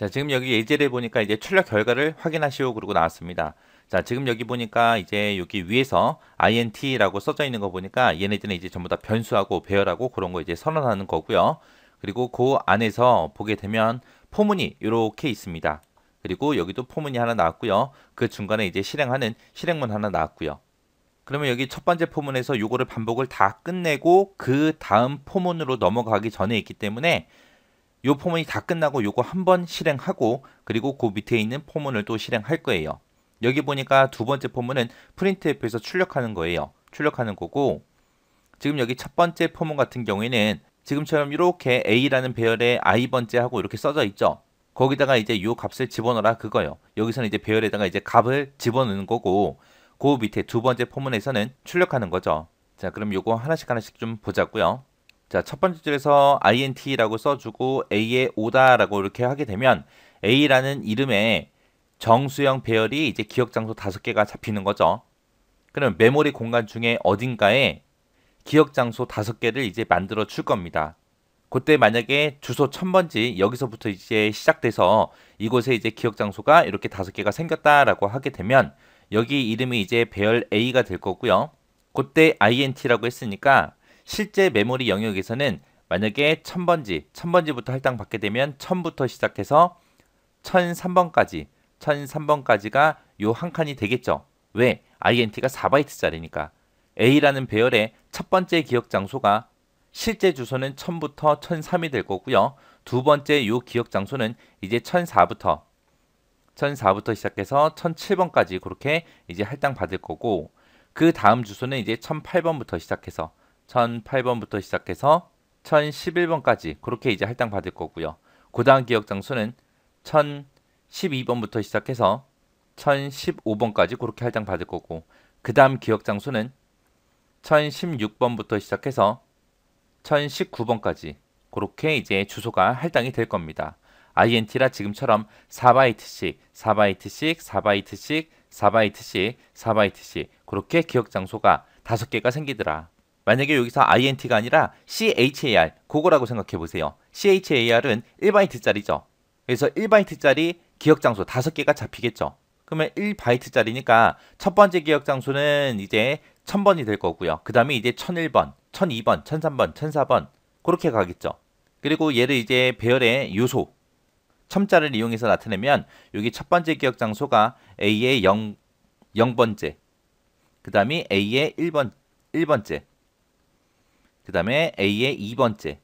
자, 지금 여기 예제를 보니까 이제 출력 결과를 확인하시오 그러고 나왔습니다. 자, 지금 여기 보니까 이제 여기 위에서 int라고 써져 있는 거 보니까 얘네들은 이제 전부 다 변수하고 배열하고 그런 거 이제 선언하는 거고요. 그리고 그 안에서 보게 되면 포문이 이렇게 있습니다. 그리고 여기도 포문이 하나 나왔고요. 그 중간에 이제 실행하는 실행문 하나 나왔고요. 그러면 여기 첫 번째 포문에서 요거를 반복을 다 끝내고 그 다음 포문으로 넘어가기 전에 있기 때문에 요 포문이 다 끝나고 요거 한번 실행하고 그리고 그 밑에 있는 포문을 또 실행할 거예요. 여기 보니까 두 번째 포문은 printf에서 출력하는 거예요. 출력하는 거고 지금 여기 첫 번째 포문 같은 경우에는 지금처럼 이렇게 a라는 배열에 i번째 하고 이렇게 써져 있죠. 거기다가 이제 요 값을 집어넣어라 그거예요. 여기서는 이제 배열에다가 이제 값을 집어넣는 거고 그 밑에 두 번째 포문에서는 출력하는 거죠. 자, 그럼 요거 하나씩 하나씩 좀 보자고요. 자, 첫 번째 줄에서 int라고 써주고 a에 오다라고 이렇게 하게 되면 a라는 이름에 정수형 배열이 이제 기억 장소 5개가 잡히는 거죠. 그럼 메모리 공간 중에 어딘가에 기억 장소 5개를 이제 만들어 줄 겁니다. 그때 만약에 주소 1000번지 여기서부터 이제 시작돼서 이곳에 이제 기억 장소가 이렇게 5개가 생겼다라고 하게 되면 여기 이름이 이제 배열 A가 될 거고요. 그때 int라고 했으니까 실제 메모리 영역에서는 만약에 1000번지부터 할당받게 되면 1000부터 시작해서 1003번까지가 요 한 칸이 되겠죠. 왜? int가 4바이트짜리니까. A라는 배열의 첫 번째 기억 장소가 실제 주소는 1000부터 1003이 될 거고요. 두 번째 요 기억 장소는 이제 1004부터 시작해서 1007번까지 그렇게 이제 할당 받을 거고 그 다음 주소는 이제 1008번부터 시작해서 1011번까지 그렇게 이제 할당 받을 거고요. 그 다음 기억 장소는 1012번부터 시작해서 1015번까지 그렇게 할당 받을 거고 그 다음 기억 장소는 1016번부터 시작해서 1019번까지 그렇게 이제 주소가 할당이 될 겁니다. int라 지금처럼 4바이트씩 그렇게 기억 장소가 5개가 생기더라. 만약에 여기서 int가 아니라 char 그거라고 생각해 보세요. char은 1바이트짜리죠. 그래서 1바이트짜리 기억 장소 5개가 잡히겠죠. 그러면 1바이트짜리니까 첫 번째 기억 장소는 이제 1000번이 될 거고요. 그 다음에 이제 1001번, 1002번, 1003번, 1004번 그렇게 가겠죠. 그리고 얘를 이제 배열의 요소 첨자를 이용해서 나타내면 여기 첫 번째 기억 장소가 A의 0번째 그 다음에 A의 1번째 그 다음에 A의 2번째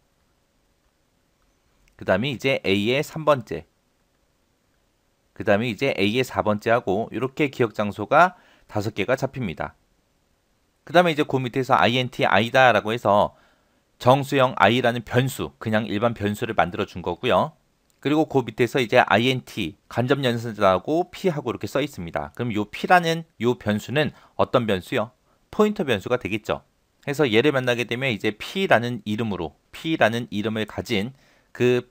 그 다음에 이제 A의 3번째 그 다음에 이제 A의 4번째 하고 이렇게 기억 장소가 5개가 잡힙니다. 그 다음에 이제 그 밑에서 int i다 라고 해서 정수형 i라는 변수 그냥 일반 변수를 만들어 준 거고요. 그리고 그 밑에서 이제 int 간접 연산자하고 p하고 이렇게 써 있습니다. 그럼 요 p라는 요 변수는 어떤 변수요? 포인터 변수가 되겠죠. 그래서 얘를 만나게 되면 이제 p라는 이름을 가진 그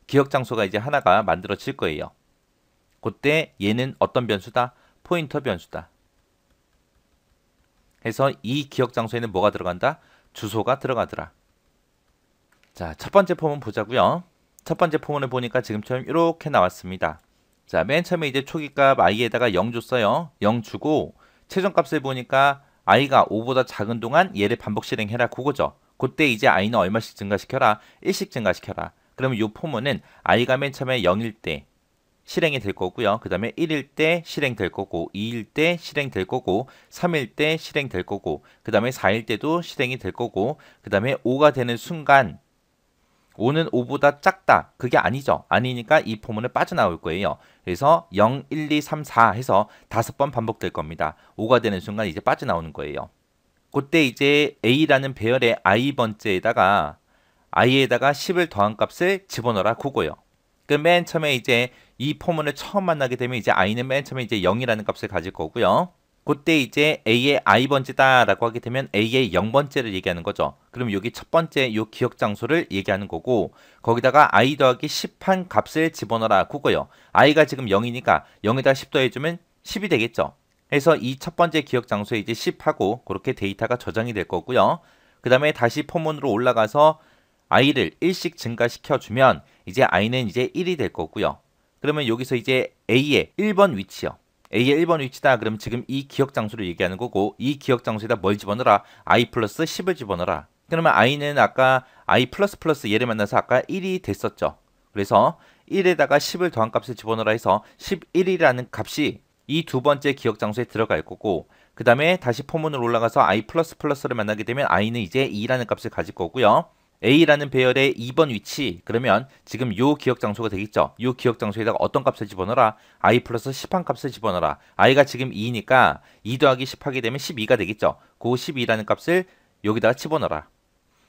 기억 장소가 이제 하나가 만들어질 거예요. 그때 얘는 어떤 변수다? 포인터 변수다. 해서 이 기억 장소에는 뭐가 들어간다? 주소가 들어가더라. 자, 첫 번째 포문 보자고요. 첫 번째 포문을 보니까 지금처럼 이렇게 나왔습니다. 자, 맨 처음에 이제 초기값 i에다가 0 줬어요. 0 주고 최종값을 보니까 i가 5보다 작은 동안 얘를 반복 실행해라 그거죠. 그때 이제 i는 얼마씩 증가시켜라? 1씩 증가시켜라. 그러면 이 포문은 i가 맨 처음에 0일 때 실행이 될 거고요. 그 다음에 1일 때 실행될 거고 2일 때 실행될 거고 3일 때 실행될 거고 그 다음에 4일 때도 실행이 될 거고 그 다음에 5가 되는 순간 5는 5보다 작다. 그게 아니죠. 아니니까 이 포문을 빠져나올 거예요. 그래서 0, 1, 2, 3, 4 해서 5번 반복될 겁니다. 5가 되는 순간 이제 빠져나오는 거예요. 그때 이제 A라는 배열의 i번째에다가 10을 더한 값을 집어넣어라 그거예요. 그 맨 처음에 이제 이 포문을 처음 만나게 되면 이제 i는 맨 처음에 이제 0이라는 값을 가질 거고요. 그때 이제 a의 i번째다라고 하게 되면 a의 0번째를 얘기하는 거죠. 그럼 여기 첫 번째 요 기억 장소를 얘기하는 거고 거기다가 i 더하기 10한 값을 집어넣어라 그거요. i가 지금 0이니까 0에다 10 더해주면 10이 되겠죠. 그래서 이 첫 번째 기억 장소에 이제 10하고 그렇게 데이터가 저장이 될 거고요. 그 다음에 다시 포문으로 올라가서 i를 1씩 증가시켜 주면 이제 i는 이제 1이 될 거고요. 그러면 여기서 이제 a의 1번 위치요. a의 1번 위치다. 그럼 지금 이 기억 장소를 얘기하는 거고 이 기억 장소에다 뭘 집어넣어라? i 플러스 10을 집어넣어라. 그러면 i는 아까 i 플러스 플러스 얘를 만나서 아까 1이 됐었죠. 그래서 1에다가 10을 더한 값을 집어넣어라 해서 11이라는 값이 이 두 번째 기억 장소에 들어갈 거고 그 다음에 다시 포문으로 올라가서 i 플러스 플러스를 만나게 되면 i는 이제 2라는 값을 가질 거고요. a라는 배열의 2번 위치 그러면 지금 요 기억 장소가 되겠죠. 요 기억 장소에다가 어떤 값을 집어넣어라? i 플러스 10한 값을 집어넣어라. i가 지금 2니까 2 더하기 10 하게 되면 12가 되겠죠. 그 12라는 값을 여기다가 집어넣어라.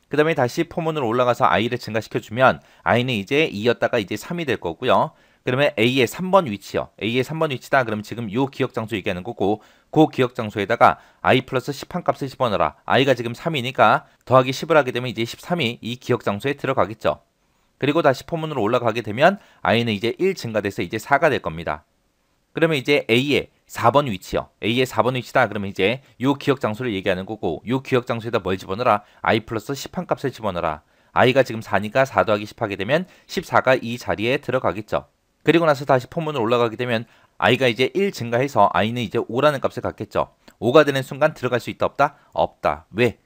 그 다음에 다시 포문으로 올라가서 i를 증가시켜주면 i는 이제 2였다가 이제 3이 될 거고요. 그러면 a의 3번 위치요. a의 3번 위치다. 그럼 지금 요 기억 장소 얘기하는 거고 그 기억 장소에다가 i 플러스 10한 값을 집어넣어라. i가 지금 3이니까 더하기 10을 하게 되면 이제 13이 이 기억 장소에 들어가겠죠. 그리고 다시 포문으로 올라가게 되면 i는 이제 1 증가돼서 이제 4가 될 겁니다. 그러면 이제 a의 4번 위치요. a의 4번 위치다. 그러면 이제 요 기억 장소를 얘기하는 거고 요 기억 장소에다 뭘 집어넣어라? i 플러스 10한 값을 집어넣어라. i가 지금 4니까 4 더하기 10 하게 되면 14가 이 자리에 들어가겠죠. 그리고 나서 다시 포문으로 올라가게 되면 i가 이제 1 증가해서 i는 이제 5라는 값을 갖겠죠. 5가 되는 순간 들어갈 수 있다 없다? 없다. 왜?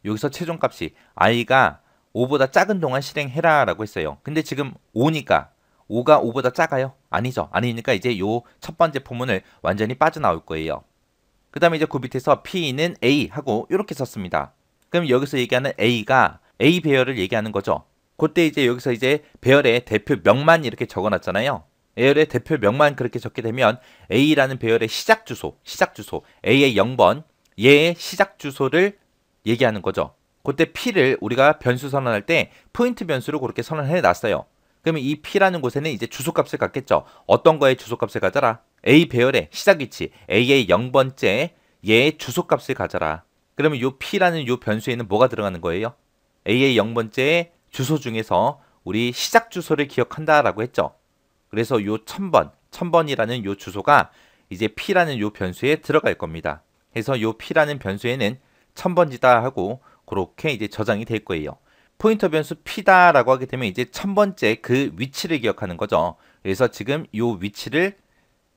여기서 최종값이 i가 5보다 작은 동안 실행해라 라고 했어요. 근데 지금 5니까 5가 5보다 작아요? 아니죠. 아니니까 이제 요 첫 번째 포문을 완전히 빠져나올 거예요. 그 다음에 이제 그 밑에서 P는 A 하고 이렇게 썼습니다. 그럼 여기서 얘기하는 A가 A 배열을 얘기하는 거죠. 그때 이제 여기서 이제 배열의 대표명만 이렇게 적어놨잖아요. 배열의 대표명만 그렇게 적게 되면 A라는 배열의 시작 주소 A의 0번 얘의 시작 주소를 얘기하는 거죠. 그때 P를 우리가 변수 선언할 때 포인트 변수로 그렇게 선언해 놨어요. 그러면 이 P라는 곳에는 이제 주소값을 갖겠죠. 어떤 거에 주소값을 가져라? A 배열의 시작 위치 A의 0번째 얘의 주소값을 가져라. 그러면 이 P라는 이 변수에는 뭐가 들어가는 거예요? A의 0번째 주소 중에서 우리 시작 주소를 기억한다라고 했죠. 그래서 요 1000번이라는 요 주소가 이제 P라는 요 변수에 들어갈 겁니다. 그래서 요 P라는 변수에는 1000번지다 하고 그렇게 이제 저장이 될 거예요. 포인터 변수 P다라고 하게 되면 이제 1000번째 그 위치를 기억하는 거죠. 그래서 지금 요 위치를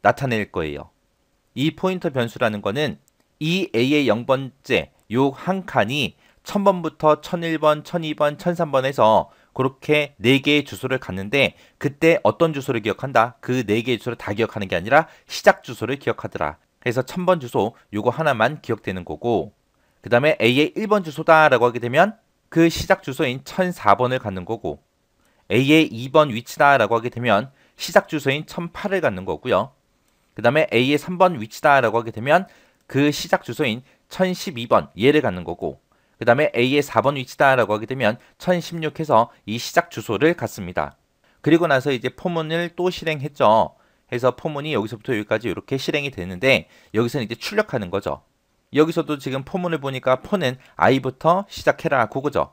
나타낼 거예요. 이 포인터 변수라는 거는 이 A의 0번째 요 한 칸이 1000번부터 1001번, 1002번, 1003번에서 그렇게 4개의 주소를 갔는데 그때 어떤 주소를 기억한다? 그 4개의 주소를 다 기억하는 게 아니라 시작 주소를 기억하더라. 그래서 1000번 주소 요거 하나만 기억되는 거고 그 다음에 A의 1번 주소다라고 하게 되면 그 시작 주소인 1004번을 갖는 거고 A의 2번 위치다라고 하게 되면 시작 주소인 1008을 갖는 거고요. 그 다음에 A의 3번 위치다라고 하게 되면 그 시작 주소인 1012번 얘를 갖는 거고 그 다음에 A의 4번 위치다라고 하게 되면 1016해서 이 시작 주소를 갖습니다. 그리고 나서 이제 포문을 또 실행했죠. 해서 포문이 여기서부터 여기까지 이렇게 실행이 되는데 여기서는 이제 출력하는 거죠. 여기서도 지금 포문을 보니까 포는 i부터 시작해라 그거죠.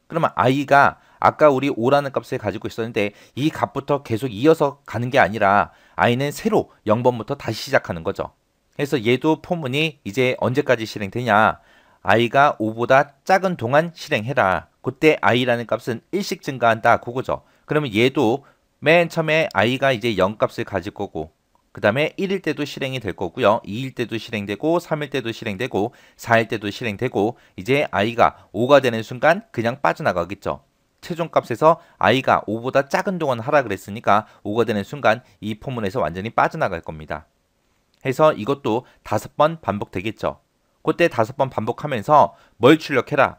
그러면 i가 아까 우리 5라는 값을 가지고 있었는데 이 값부터 계속 이어서 가는 게 아니라 i는 새로 0번부터 다시 시작하는 거죠. 그래서 얘도 포문이 이제 언제까지 실행되냐 i가 5보다 작은 동안 실행해라. 그때 i라는 값은 1씩 증가한다 그거죠. 그러면 얘도 맨 처음에 i가 이제 0 값을 가질 거고 그 다음에 1일 때도 실행이 될 거고요. 2일 때도 실행되고 3일 때도 실행되고 4일 때도 실행되고 이제 i가 5가 되는 순간 그냥 빠져나가겠죠. 최종값에서 i가 5보다 작은 동안 하라 그랬으니까 5가 되는 순간 이 포문에서 완전히 빠져나갈 겁니다. 해서 이것도 5번 반복되겠죠. 그때 5번 반복하면서 뭘 출력해라?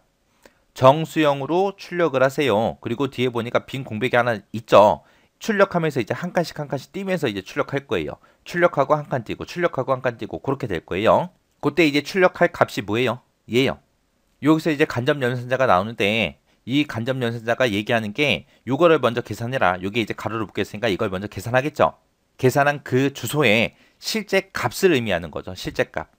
정수형으로 출력을 하세요. 그리고 뒤에 보니까 빈 공백이 하나 있죠. 출력하면서 이제 한 칸씩 한 칸씩 띄면서 이제 출력할 거예요. 출력하고 한 칸 띄고 출력하고 한 칸 띄고 그렇게 될 거예요. 그때 이제 출력할 값이 뭐예요? 얘요. 여기서 이제 간접 연산자가 나오는데 이 간접 연산자가 얘기하는 게 요거를 먼저 계산해라. 요게 이제 가로로 묶였으니까 이걸 먼저 계산하겠죠. 계산한 그 주소에 실제 값을 의미하는 거죠. 실제 값.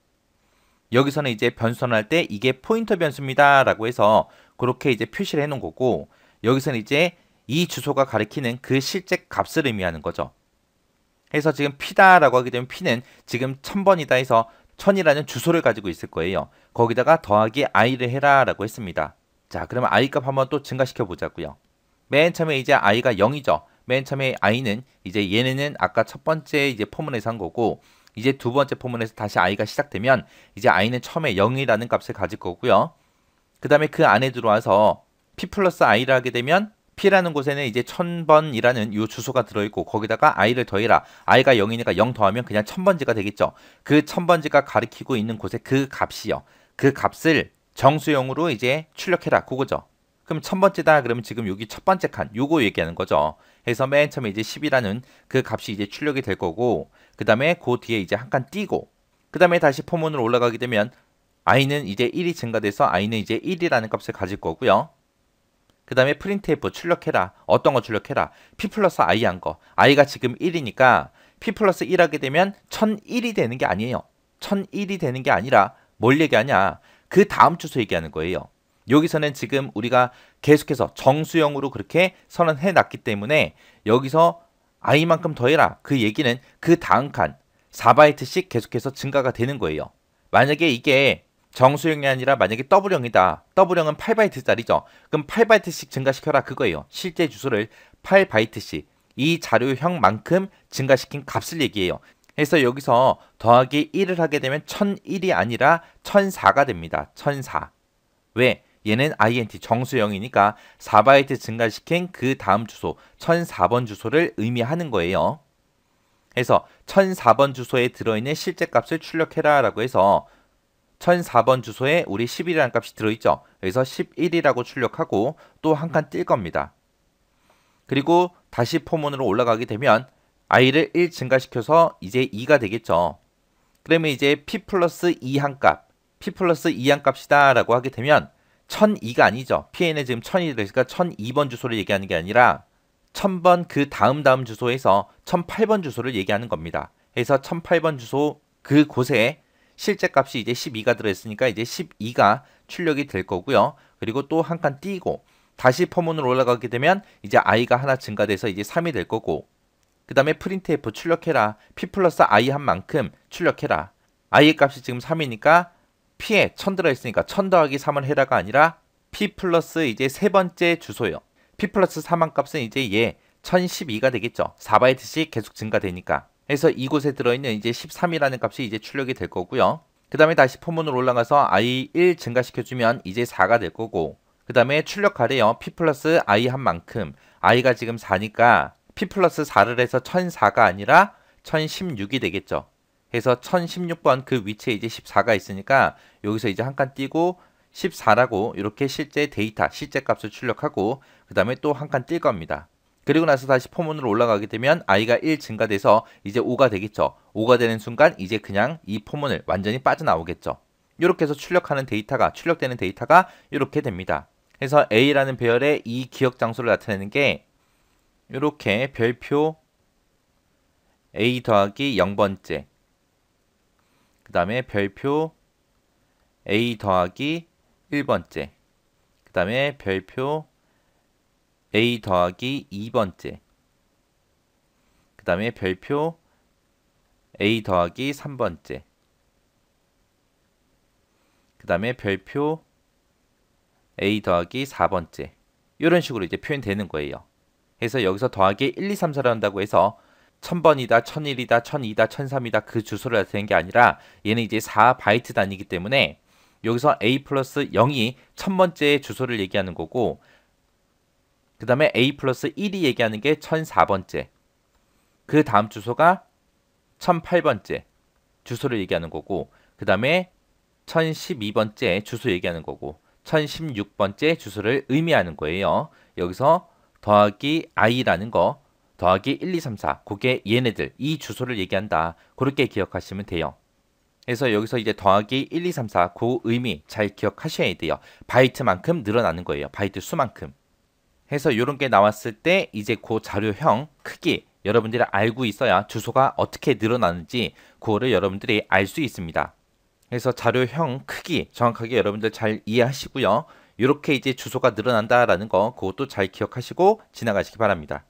여기서는 이제 변수 선언할 때 이게 포인터 변수입니다 라고 해서 그렇게 이제 표시를 해 놓은 거고 여기서는 이제 이 주소가 가리키는 그 실제 값을 의미하는 거죠. 해서 지금 P다라고 하게 되면 P는 지금 1000번이다 해서 1000이라는 주소를 가지고 있을 거예요. 거기다가 더하기 i를 해라 라고 했습니다. 자, 그러면 i 값 한번 또 증가시켜 보자고요. 맨 처음에 이제 i가 0이죠. 맨 처음에 i는 이제 얘네는 아까 첫 번째 이제 포문에서 한 거고, 이제 두 번째 포문에서 다시 i가 시작되면 이제 i는 처음에 0이라는 값을 가질 거고요. 그 다음에 그 안에 들어와서 p 플러스 i를 하게 되면 p라는 곳에는 이제 1000번이라는 이 주소가 들어있고, 거기다가 i를 더해라. i가 0이니까 0 더하면 그냥 1000번지가 되겠죠. 그 1000번지가 가리키고 있는 곳에 그 값이요. 그 값을 정수용으로 이제 출력해라. 그거죠. 그럼 1000번째다 그러면 지금 여기 첫 번째 칸 요거 얘기하는 거죠. 그래서 맨 처음에 이제 10이라는 그 값이 이제 출력이 될 거고, 그 다음에 그 뒤에 이제 한 칸 띄고, 그 다음에 다시 포문으로 올라가게 되면 i는 이제 1이 증가돼서 i는 이제 1이라는 값을 가질 거고요. 그 다음에 printf 출력해라. 어떤 거 출력해라? p 플러스 i 한 거. i가 지금 1이니까 p 플러스 1 하게 되면 1001이 되는 게 아니에요. 1001이 되는 게 아니라 뭘 얘기하냐? 그 다음 주소 얘기하는 거예요. 여기서는 지금 우리가 계속해서 정수형으로 그렇게 선언해 놨기 때문에 여기서 i만큼 더해라. 그 얘기는 그 다음 칸 4바이트씩 계속해서 증가가 되는 거예요. 만약에 이게 정수형이 아니라 만약에 더블형이다. 더블형은 8바이트짜리죠. 그럼 8바이트씩 증가시켜라 그거예요. 실제 주소를 8바이트씩 이 자료형만큼 증가시킨 값을 얘기해요. 그래서 여기서 더하기 1을 하게 되면 1001이 아니라 1004가 됩니다. 1004. 왜? 얘는 int 정수형이니까 4바이트 증가시킨 그 다음 주소 1004번 주소를 의미하는 거예요. 그래서 1004번 주소에 들어있는 실제 값을 출력해라 라고 해서 1004번 주소에 우리 11이라는 값이 들어있죠. 그래서 11이라고 출력하고 또 한 칸 뜰 겁니다. 그리고 다시 포문으로 올라가게 되면 i를 1 증가시켜서 이제 2가 되겠죠. 그러면 이제 p 플러스 2 한 값, p 플러스 2 한 값이다 라고 하게 되면 1002가 아니죠. pn에 지금 1002 들어있으니까 1002번 주소를 얘기하는 게 아니라 1000번 그 다음 주소에서 1008번 주소를 얘기하는 겁니다. 그래서 1008번 주소 그 곳에 실제 값이 이제 12가 들어있으니까 이제 12가 출력이 될 거고요. 그리고 또 한 칸 띄고 다시 포문으로 올라가게 되면 이제 i가 하나 증가돼서 이제 3이 될 거고, 그 다음에 printf 출력해라. p 플러스 i 한 만큼 출력해라. i의 값이 지금 3이니까 p에 1000 들어있으니까 1000 더하기 3을 해라가 아니라 p 플러스 이제 세 번째 주소요. p 플러스 3한 값은 이제 얘 1012가 되겠죠. 4바이트씩 계속 증가되니까. 그래서 이곳에 들어있는 이제 13이라는 값이 이제 출력이 될 거고요. 그 다음에 다시 포문으로 올라가서 i 1 증가시켜주면 이제 4가 될 거고, 그 다음에 출력 가래요. p 플러스 i 한 만큼. i가 지금 4니까 p 플러스 4를 해서 1004가 아니라 1016이 되겠죠. 그래서 1016번 그 위치에 이제 14가 있으니까 여기서 이제 한 칸 띄고 14라고 이렇게 실제 데이터, 실제 값을 출력하고 그 다음에 또 한 칸 뜰 겁니다. 그리고 나서 다시 포문으로 올라가게 되면 i가 1 증가돼서 이제 5가 되겠죠. 5가 되는 순간 이제 그냥 이 포문을 완전히 빠져나오겠죠. 이렇게 해서 출력되는 데이터가 이렇게 됩니다. 그래서 A라는 배열의 이 기억 장소를 나타내는 게 이렇게 별표 A 더하기 0번째, 그 다음에 별표 A 더하기 1번째, 그 다음에 별표 A 더하기 2번째, 그 다음에 별표 A 더하기 3번째, 그 다음에 별표 A 더하기 4번째, 이런 식으로 이제 표현되는 거예요. 그래서 여기서 더하기 1, 2, 3, 4를 한다고 해서 1000번이다, 1001이다, 1002다, 1003이다 그 주소를 나타내는 게 아니라 얘는 이제 4바이트 단위이기 때문에 여기서 A 플러스 0이 1000번째 주소를 얘기하는 거고, 그 다음에 A 플러스 1이 얘기하는 게 1004번째, 그 다음 주소가 1008번째 주소를 얘기하는 거고, 그 다음에 1012번째 주소 얘기하는 거고, 1016번째 주소를 의미하는 거예요. 여기서 더하기 i라는 거, 더하기 1, 2, 3, 4, 그게 얘네들, 이 주소를 얘기한다. 그렇게 기억하시면 돼요. 그래서 여기서 이제 더하기 1, 2, 3, 4, 그 의미 잘 기억하셔야 돼요. 바이트만큼 늘어나는 거예요. 바이트 수만큼. 해서 이런 게 나왔을 때 이제 그 자료형 크기 여러분들이 알고 있어야 주소가 어떻게 늘어나는지 그거를 여러분들이 알 수 있습니다. 그래서 자료형 크기 정확하게 여러분들 잘 이해하시고요. 이렇게 이제 주소가 늘어난다라는 거 그것도 잘 기억하시고 지나가시기 바랍니다.